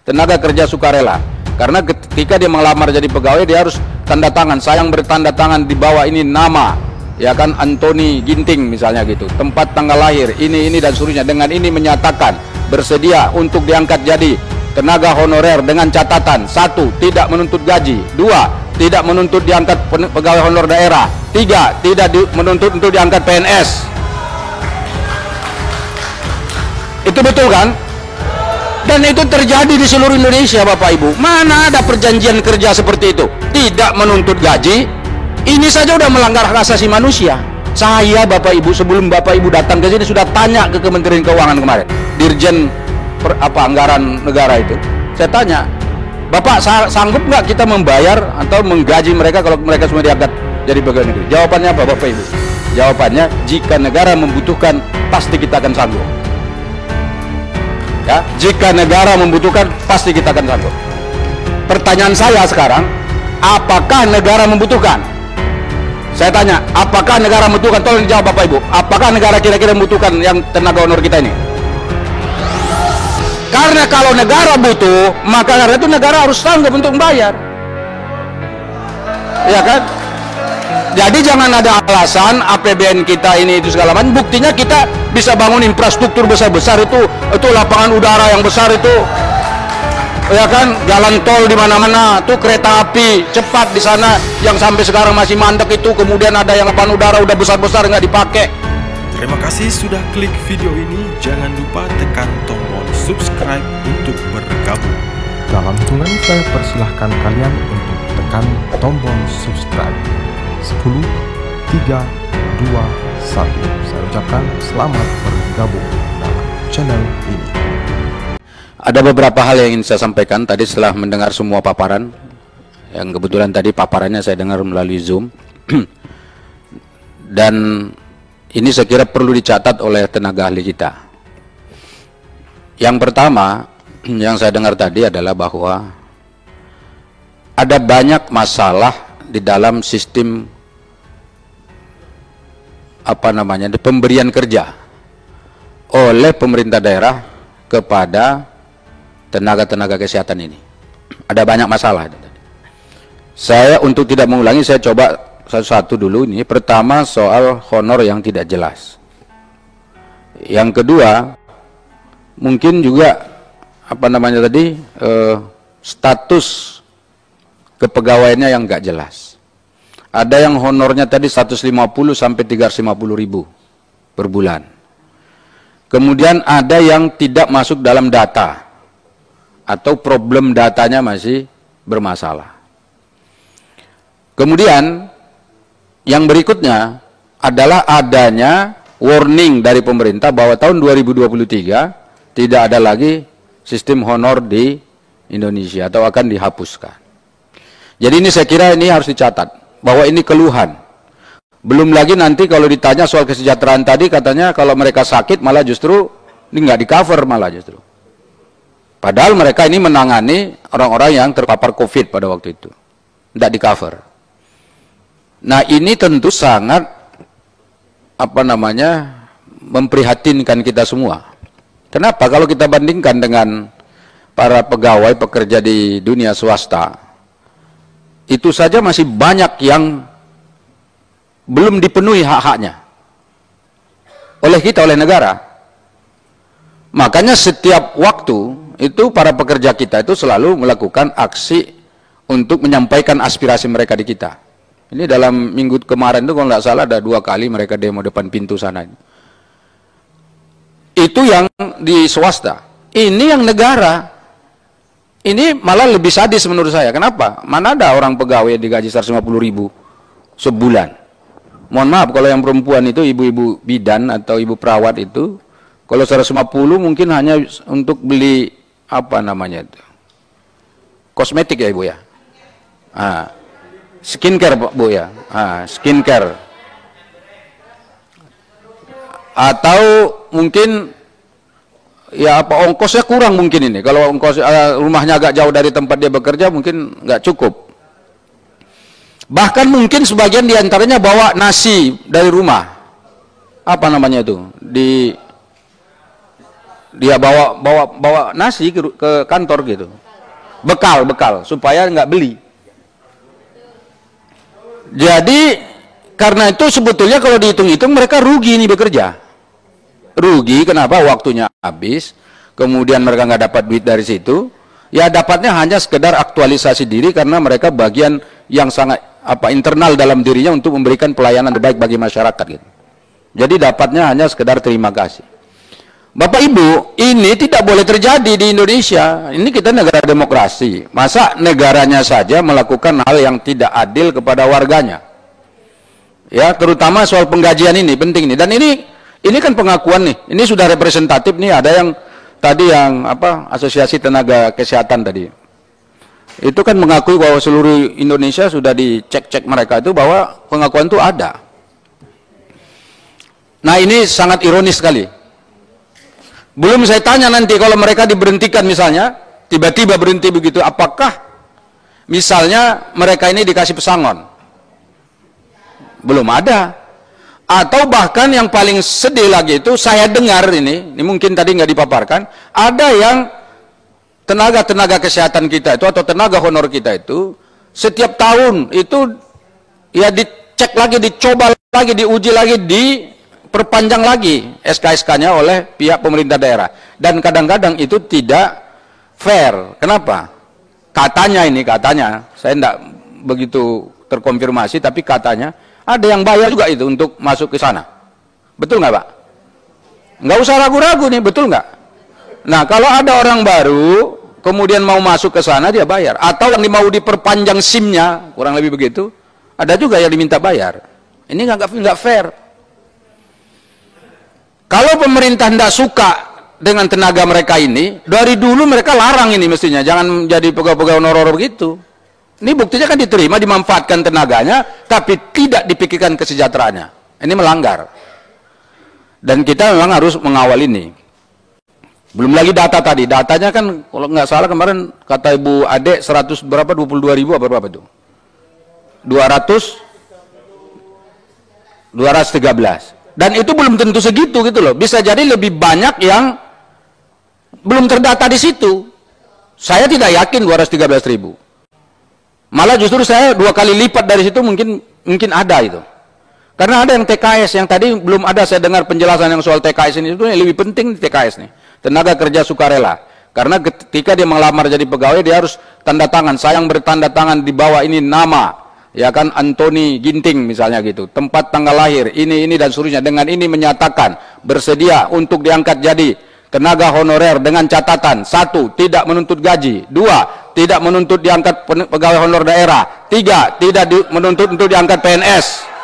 tenaga kerja sukarela. Karena ketika dia melamar jadi pegawai, dia harus tanda tangan. Saya yang bertanda tangan di bawah ini nama, ya kan, Anthony Ginting misalnya gitu, tempat tanggal lahir, ini dan seterusnya. Dengan ini menyatakan bersedia untuk diangkat jadi tenaga honorer dengan catatan: 1. Tidak menuntut gaji, 2. Tidak menuntut diangkat pegawai honor daerah, 3. Tidak menuntut untuk diangkat PNS. Itu betul kan? Dan itu terjadi di seluruh Indonesia, Bapak Ibu. Mana ada perjanjian kerja seperti itu? Tidak menuntut gaji. Ini saja udah melanggar hak asasi manusia. Saya, Bapak Ibu, sebelum Bapak Ibu datang ke sini sudah tanya ke Kementerian Keuangan kemarin, Dirjen Anggaran Negara itu. Saya tanya, Bapak sanggup nggak kita membayar atau menggaji mereka kalau mereka semua diangkat jadi pegawai negeri? Jawabannya apa, Bapak Ibu? Jawabannya, jika negara membutuhkan, pasti kita akan sanggup. Ya, jika negara membutuhkan, pasti kita akan sanggup. Pertanyaan saya sekarang, apakah negara membutuhkan? Saya tanya, apakah negara membutuhkan? Tolong dijawab, Bapak Ibu. Apakah negara kira-kira membutuhkan yang tenaga honor kita ini? Karena kalau negara butuh, maka karena itu negara harus sanggup untuk membayar. Ya kan? Jadi jangan ada alasan APBN kita ini itu segala macam. Buktinya kita bisa bangun infrastruktur besar-besar itu lapangan udara yang besar itu, ya kan, jalan tol di mana-mana, tuh kereta api cepat di sana yang sampai sekarang masih mandek itu. Kemudian ada yang lapangan udara udah besar-besar nggak dipakai. Terima kasih sudah klik video ini. Jangan lupa tekan tombol subscribe untuk bergabung. Dalam hitungan saya persilahkan kalian untuk tekan tombol subscribe. 10, 3, 2, 1. Saya ucapkan selamat bergabung dalam channel ini. Ada beberapa hal yang ingin saya sampaikan tadi setelah mendengar semua paparan. Yang kebetulan tadi paparannya saya dengar melalui Zoom. Dan ini saya kira perlu dicatat oleh tenaga ahli kita. Yang pertama yang saya dengar tadi adalah bahwa ada banyak masalah di dalam sistem pemberian kerja oleh pemerintah daerah kepada tenaga-tenaga kesehatan ini. Ada banyak masalah. Saya untuk tidak mengulangi, saya coba satu-satu dulu ini. Pertama, soal honor yang tidak jelas. Yang kedua, mungkin juga status kepegawaiannya yang nggak jelas. Ada yang honornya tadi 150 sampai 350 ribu per bulan. Kemudian ada yang tidak masuk dalam data atau problem datanya masih bermasalah. Kemudian yang berikutnya adalah adanya warning dari pemerintah bahwa tahun 2023 tidak ada lagi sistem honor di Indonesia atau akan dihapuskan. Jadi ini saya kira ini harus dicatat bahwa ini keluhan. Belum lagi nanti kalau ditanya soal kesejahteraan tadi, katanya kalau mereka sakit malah justru ini nggak di cover malah justru. Padahal mereka ini menangani orang-orang yang terpapar COVID pada waktu itu, tidak di cover. Nah ini tentu sangat memprihatinkan kita semua. Kenapa? Kalau kita bandingkan dengan para pegawai pekerja di dunia swasta, itu saja masih banyak yang belum dipenuhi hak-haknya oleh kita, oleh negara. Makanya setiap waktu itu para pekerja kita itu selalu melakukan aksi untuk menyampaikan aspirasi mereka di kita. Ini dalam minggu kemarin itu kalau nggak salah ada 2 kali mereka demo depan pintu sana. Itu yang di swasta. Ini yang negara. Ini malah lebih sadis menurut saya. Kenapa? Mana ada orang pegawai yang digaji 150 ribu sebulan. Mohon maaf kalau yang perempuan itu, ibu-ibu bidan atau ibu perawat itu, kalau 150 mungkin hanya untuk beli kosmetik ya Ibu ya. Skincare Bu ya. Skincare. Atau mungkin ya ongkosnya kurang mungkin ini. Kalau ongkos rumahnya agak jauh dari tempat dia bekerja mungkin nggak cukup. Bahkan mungkin sebagian diantaranya bawa nasi dari rumah. Di dia bawa nasi ke kantor gitu, bekal supaya nggak beli. Jadi karena itu sebetulnya kalau dihitung-hitung mereka rugi nih bekerja. Rugi kenapa? Waktunya habis, kemudian mereka nggak dapat duit dari situ. Ya dapatnya hanya sekedar aktualisasi diri karena mereka bagian yang sangat internal dalam dirinya untuk memberikan pelayanan terbaik bagi masyarakat gitu. Jadi dapatnya hanya sekedar terima kasih. Bapak Ibu, ini tidak boleh terjadi di Indonesia. Ini kita negara demokrasi. Masa negaranya saja melakukan hal yang tidak adil kepada warganya? Ya, terutama soal penggajian ini penting nih. Dan ini kan pengakuan nih. Ini sudah representatif nih. Ada yang tadi yang Asosiasi Tenaga Kesehatan tadi. Itu kan mengakui bahwa seluruh Indonesia sudah dicek mereka itu bahwa pengakuan itu ada. Nah, ini sangat ironis sekali. Belum saya tanya nanti kalau mereka diberhentikan misalnya, tiba-tiba berhenti begitu, apakah misalnya mereka ini dikasih pesangon? Belum ada. Atau bahkan yang paling sedih lagi itu, saya dengar ini mungkin tadi nggak dipaparkan, ada yang tenaga kesehatan kita itu atau tenaga honor kita itu, setiap tahun itu ya dicek lagi, dicoba lagi, diuji lagi, perpanjang lagi SK-SK-nya oleh pihak pemerintah daerah, dan kadang-kadang itu tidak fair. Kenapa? Katanya, saya tidak begitu terkonfirmasi, tapi katanya ada yang bayar juga itu untuk masuk ke sana. Betul nggak, Pak? Nggak usah ragu-ragu nih, betul nggak? Nah, kalau ada orang baru kemudian mau masuk ke sana, dia bayar. Atau yang mau diperpanjang SIM-nya, kurang lebih begitu, ada juga yang diminta bayar. Ini nggak fair. Kalau pemerintah tidak suka dengan tenaga mereka ini, dari dulu mereka larang ini mestinya, jangan jadi pegawai-pegawai honorer begitu. Ini buktinya kan diterima, dimanfaatkan tenaganya, tapi tidak dipikirkan kesejahteraannya. Ini melanggar. Dan kita memang harus mengawal ini. Belum lagi data tadi, datanya kan kalau nggak salah kemarin kata Ibu Ade 100 berapa, 22.000 apa berapa itu? 213. Dan itu belum tentu segitu gitu loh. Bisa jadi lebih banyak yang belum terdata di situ. Saya tidak yakin 213.000. Malah justru saya 2 kali lipat dari situ mungkin ada itu. Karena ada yang TKS yang tadi belum ada, saya dengar penjelasan yang soal TKS ini, itu yang lebih penting di TKS nih. Tenaga kerja sukarela. Karena ketika dia melamar jadi pegawai, dia harus tanda tangan. Saya yang bertanda tangan di bawah ini nama, ya kan, Anthony Ginting misalnya gitu, tempat tanggal lahir, ini dan seterusnya. Dengan ini menyatakan bersedia untuk diangkat jadi tenaga honorer dengan catatan: 1. Tidak menuntut gaji. 2. Tidak menuntut diangkat pegawai honor daerah. 3. Tidak menuntut untuk diangkat PNS.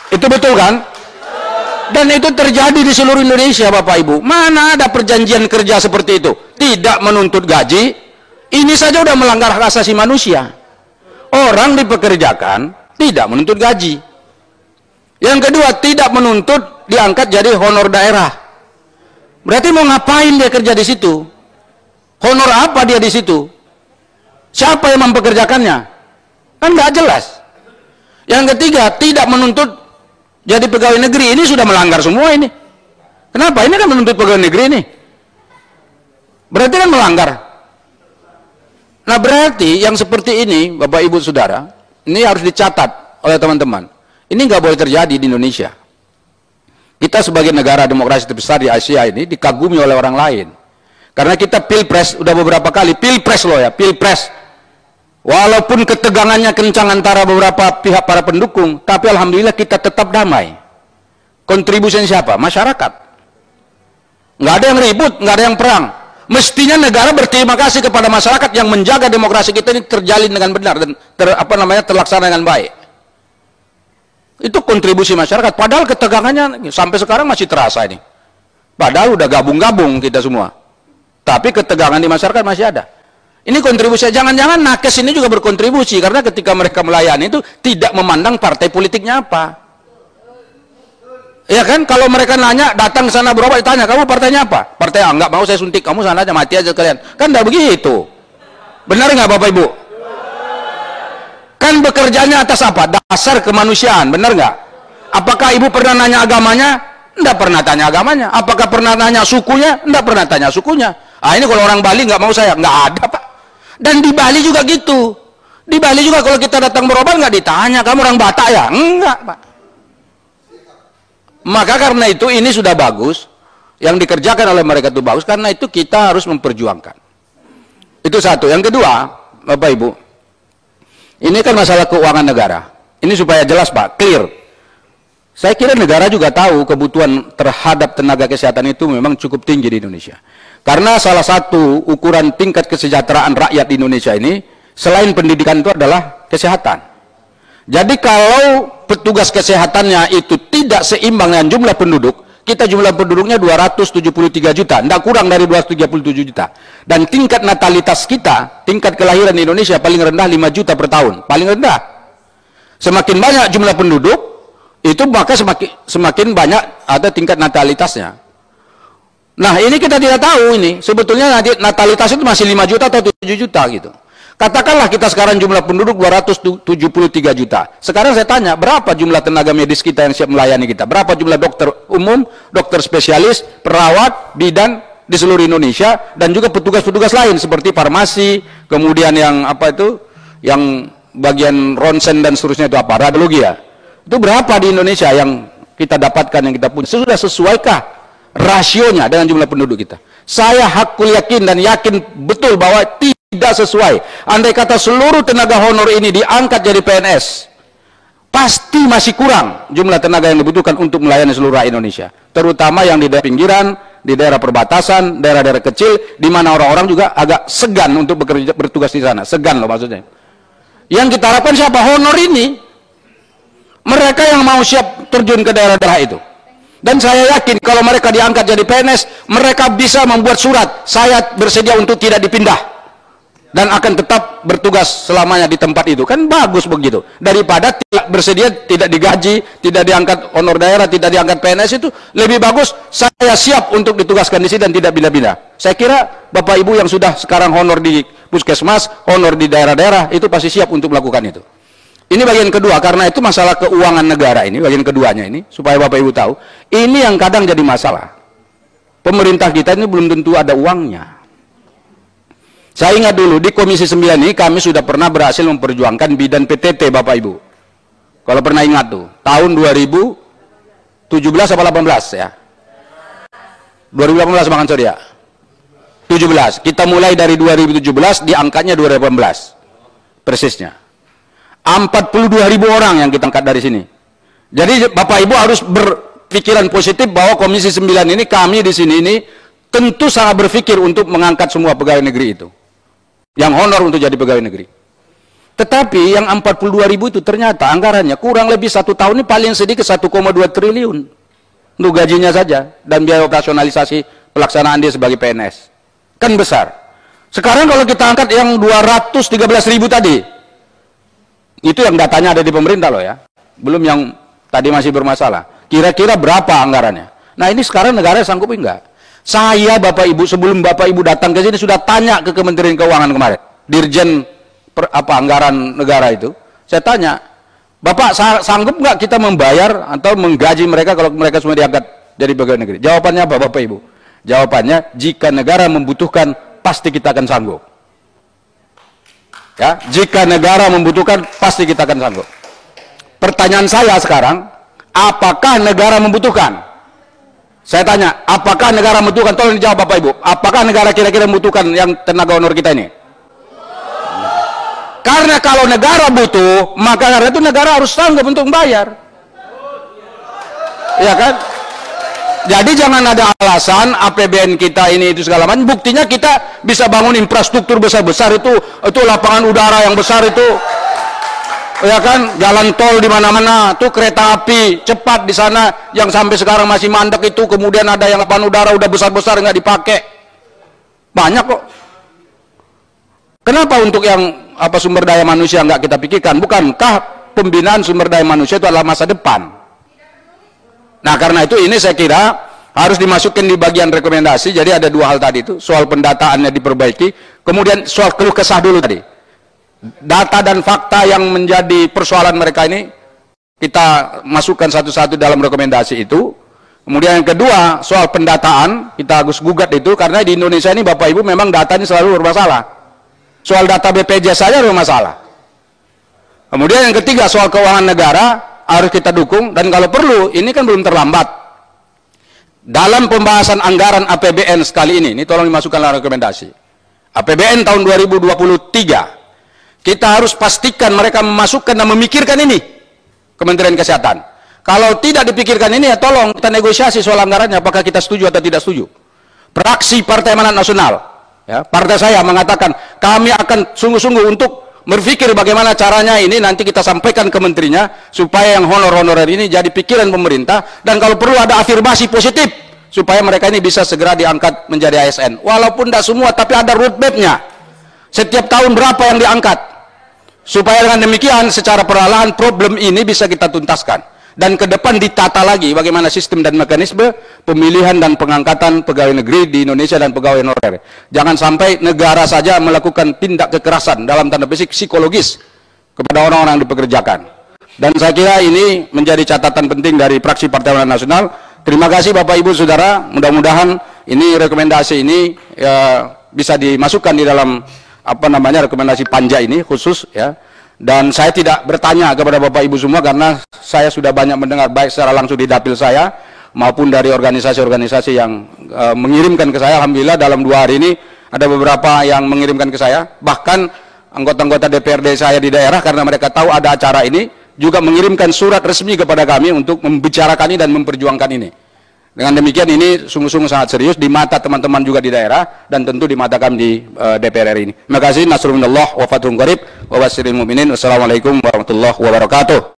Itu betul kan? Dan itu terjadi di seluruh Indonesia, Bapak Ibu. Mana ada perjanjian kerja seperti itu? Tidak menuntut gaji. Ini saja udah melanggar hak asasi manusia. Orang dipekerjakan tidak menuntut gaji. Yang kedua, tidak menuntut diangkat jadi honor daerah. Berarti mau ngapain dia kerja di situ? Honor apa dia di situ? Siapa yang mempekerjakannya? Kan nggak jelas. Yang ketiga, tidak menuntut jadi pegawai negeri. Ini sudah melanggar semua ini. Kenapa? Ini kan menuntut pegawai negeri ini. Berarti kan melanggar. Nah, berarti yang seperti ini, Bapak Ibu Saudara, ini harus dicatat oleh teman-teman. Ini nggak boleh terjadi di Indonesia. Kita sebagai negara demokrasi terbesar di Asia ini dikagumi oleh orang lain. Karena kita pilpres, udah beberapa kali, pilpres loh ya, pilpres. Walaupun ketegangannya kencang antara beberapa pihak para pendukung, tapi alhamdulillah kita tetap damai. Kontribusinya siapa? Masyarakat. Nggak ada yang ribut, nggak ada yang perang. Mestinya negara berterima kasih kepada masyarakat yang menjaga demokrasi kita ini terjalin dengan benar dan terlaksana dengan baik. Itu kontribusi masyarakat. Padahal ketegangannya sampai sekarang masih terasa ini. Padahal udah gabung-gabung kita semua. Tapi ketegangan di masyarakat masih ada. Ini kontribusi. Jangan-jangan nakes ini juga berkontribusi karena ketika mereka melayani itu tidak memandang partai politiknya apa. Ya kan, kalau mereka nanya, datang ke sana berobat, ditanya, kamu partainya apa? Partai A, enggak mau saya suntik, kamu sana aja, mati aja kalian. Kan enggak begitu. Benar nggak Bapak Ibu? Kan bekerjanya atas apa? Dasar kemanusiaan, benar nggak? Apakah Ibu pernah nanya agamanya? Enggak pernah tanya agamanya. Apakah pernah tanya sukunya? Enggak pernah tanya sukunya. Ah, ini kalau orang Bali nggak mau saya, nggak ada Pak. Dan di Bali juga gitu. Di Bali juga kalau kita datang berobat nggak ditanya, kamu orang Batak ya? Enggak Pak. Maka karena itu ini sudah bagus. Yang dikerjakan oleh mereka itu bagus. Karena itu kita harus memperjuangkan. Itu satu. Yang kedua, Bapak Ibu, ini kan masalah keuangan negara. Ini supaya jelas Pak, clear. Saya kira negara juga tahu kebutuhan terhadap tenaga kesehatan itu memang cukup tinggi di Indonesia. Karena salah satu ukuran tingkat kesejahteraan rakyat di Indonesia ini, selain pendidikan itu adalah kesehatan. Jadi kalau petugas kesehatannya itu tidak seimbang dengan jumlah penduduk, kita jumlah penduduknya 273 juta, tidak kurang dari 237 juta. Dan tingkat natalitas kita, tingkat kelahiran di Indonesia paling rendah 5 juta per tahun, paling rendah. Semakin banyak jumlah penduduk, itu maka semakin banyak ada tingkat natalitasnya. Nah ini kita tidak tahu ini, sebetulnya natalitas itu masih 5 juta atau 7 juta gitu. Katakanlah kita sekarang jumlah penduduk 273 juta. Sekarang saya tanya, berapa jumlah tenaga medis kita yang siap melayani kita? Berapa jumlah dokter umum, dokter spesialis, perawat, bidan di seluruh Indonesia, dan juga petugas-petugas lain seperti farmasi, kemudian yang apa itu, yang bagian ronsen dan seterusnya itu apa? Radiologi ya? Itu berapa di Indonesia yang kita dapatkan, yang kita punya? Sudah sesuaikah rasionya dengan jumlah penduduk kita? Saya hakul yakin dan yakin betul bahwa tidak sesuai. Andai kata seluruh tenaga honor ini diangkat jadi PNS, pasti masih kurang jumlah tenaga yang dibutuhkan untuk melayani seluruh rakyat Indonesia. Terutama yang di daerah pinggiran, di daerah perbatasan, daerah-daerah kecil, di mana orang-orang juga agak segan untuk bekerja, bertugas di sana. Segan loh maksudnya. Yang kita harapkan siapa? Honor ini. Mereka yang mau siap terjun ke daerah-daerah itu. Dan saya yakin kalau mereka diangkat jadi PNS, mereka bisa membuat surat, saya bersedia untuk tidak dipindah dan akan tetap bertugas selamanya di tempat itu. Kan bagus begitu, daripada tidak bersedia, tidak digaji, tidak diangkat honor daerah, tidak diangkat PNS. Itu lebih bagus saya siap untuk ditugaskan di sini dan tidak pindah-pindah. Saya kira Bapak Ibu yang sudah sekarang honor di puskesmas, honor di daerah-daerah, itu pasti siap untuk melakukan itu. Ini bagian kedua, karena itu masalah keuangan negara ini, bagian keduanya ini, supaya Bapak Ibu tahu, ini yang kadang jadi masalah. Pemerintah kita ini belum tentu ada uangnya. Saya ingat dulu, di Komisi 9 ini kami sudah pernah berhasil memperjuangkan bidan PTT, Bapak Ibu. Kalau pernah ingat tuh, tahun 2017 atau 18 ya? 2018 makan sorry ya? 17, kita mulai dari 2017, diangkatnya 2018, persisnya. 42.000 orang yang kita angkat dari sini. Jadi Bapak Ibu harus berpikiran positif bahwa Komisi 9 ini, kami di sini ini tentu sangat berpikir untuk mengangkat semua pegawai negeri itu yang honor untuk jadi pegawai negeri. Tetapi yang 42.000 itu ternyata anggarannya kurang lebih 1 tahun ini paling sedikit 1,2 triliun untuk gajinya saja dan biaya operasionalisasi pelaksanaan dia sebagai PNS. Kan besar. Sekarang kalau kita angkat yang 213.000 tadi, itu yang datanya ada di pemerintah loh ya, belum yang tadi masih bermasalah. Kira-kira berapa anggarannya? Nah ini sekarang negara sanggup enggak? Saya Bapak Ibu, sebelum Bapak Ibu datang ke sini sudah tanya ke Kementerian Keuangan kemarin, Dirjen anggaran negara itu, saya tanya, Bapak sanggup nggak kita membayar atau menggaji mereka kalau mereka semua diangkat jadi pegawai negeri? Jawabannya apa Bapak Ibu? Jawabannya, jika negara membutuhkan pasti kita akan sanggup. Ya, jika negara membutuhkan pasti kita akan sanggup. Pertanyaan saya sekarang, apakah negara membutuhkan? Saya tanya, apakah negara membutuhkan? Tolong dijawab Bapak Ibu. Apakah negara kira-kira membutuhkan yang tenaga honor kita ini? Karena kalau negara butuh, maka karena itu negara harus sanggup untuk membayar. Ya kan? Jadi jangan ada alasan APBN kita ini itu segala macam. Buktinya kita bisa bangun infrastruktur besar-besar itu lapangan udara yang besar itu, ya kan, jalan tol di mana-mana, tuh kereta api cepat di sana yang sampai sekarang masih mandek itu, kemudian ada yang lapangan udara udah besar-besar nggak dipakai, banyak kok. Kenapa untuk yang sumber daya manusia nggak kita pikirkan? Bukankah pembinaan sumber daya manusia itu adalah masa depan? Nah karena itu ini saya kira harus dimasukkan di bagian rekomendasi. Jadi ada 2 hal tadi itu, soal pendataannya diperbaiki, kemudian soal keluh kesah dulu tadi, data dan fakta yang menjadi persoalan mereka ini kita masukkan satu-satu dalam rekomendasi itu. Kemudian yang kedua, soal pendataan, kita harus gugat itu, karena di Indonesia ini Bapak Ibu memang datanya selalu bermasalah. Soal data BPJS saja bermasalah. Kemudian yang ketiga, soal keuangan negara, harus kita dukung, dan kalau perlu, ini kan belum terlambat. Dalam pembahasan anggaran APBN sekali ini tolong dimasukkan dalam rekomendasi. APBN tahun 2023, kita harus pastikan mereka memasukkan dan memikirkan ini, Kementerian Kesehatan. Kalau tidak dipikirkan ini, ya tolong kita negosiasi soal anggarannya, apakah kita setuju atau tidak setuju. Fraksi Partai Amanat Nasional, ya, partai saya mengatakan kami akan sungguh-sungguh untuk berpikir bagaimana caranya ini nanti kita sampaikan ke menterinya, supaya yang honor-honorer ini jadi pikiran pemerintah, dan kalau perlu ada afirmasi positif, supaya mereka ini bisa segera diangkat menjadi ASN. Walaupun tidak semua, tapi ada roadmap-nya. Setiap tahun berapa yang diangkat. Supaya dengan demikian, secara perlahan problem ini bisa kita tuntaskan. Dan ke depan ditata lagi bagaimana sistem dan mekanisme pemilihan dan pengangkatan pegawai negeri di Indonesia dan pegawai honorer. Jangan sampai negara saja melakukan tindak kekerasan dalam tanda petik psikologis kepada orang-orang yang dipekerjakan. Dan saya kira ini menjadi catatan penting dari fraksi Partai Amanat Nasional. Terima kasih Bapak Ibu Saudara, mudah-mudahan ini rekomendasi ini bisa dimasukkan di dalam rekomendasi panja ini khusus, ya. Dan saya tidak bertanya kepada Bapak Ibu semua karena saya sudah banyak mendengar baik secara langsung di dapil saya maupun dari organisasi-organisasi yang mengirimkan ke saya. Alhamdulillah dalam 2 hari ini ada beberapa yang mengirimkan ke saya, bahkan anggota-anggota DPRD saya di daerah, karena mereka tahu ada acara ini, juga mengirimkan surat resmi kepada kami untuk membicarakan ini dan memperjuangkan ini. Dengan demikian ini sungguh-sungguh sangat serius di mata teman-teman juga di daerah, dan tentu di mata kami di DPR RI ini. Terima kasih. Nasrullah wa fathun qarib wa basyiril mu'minin. Wassalamualaikum warahmatullahi wabarakatuh.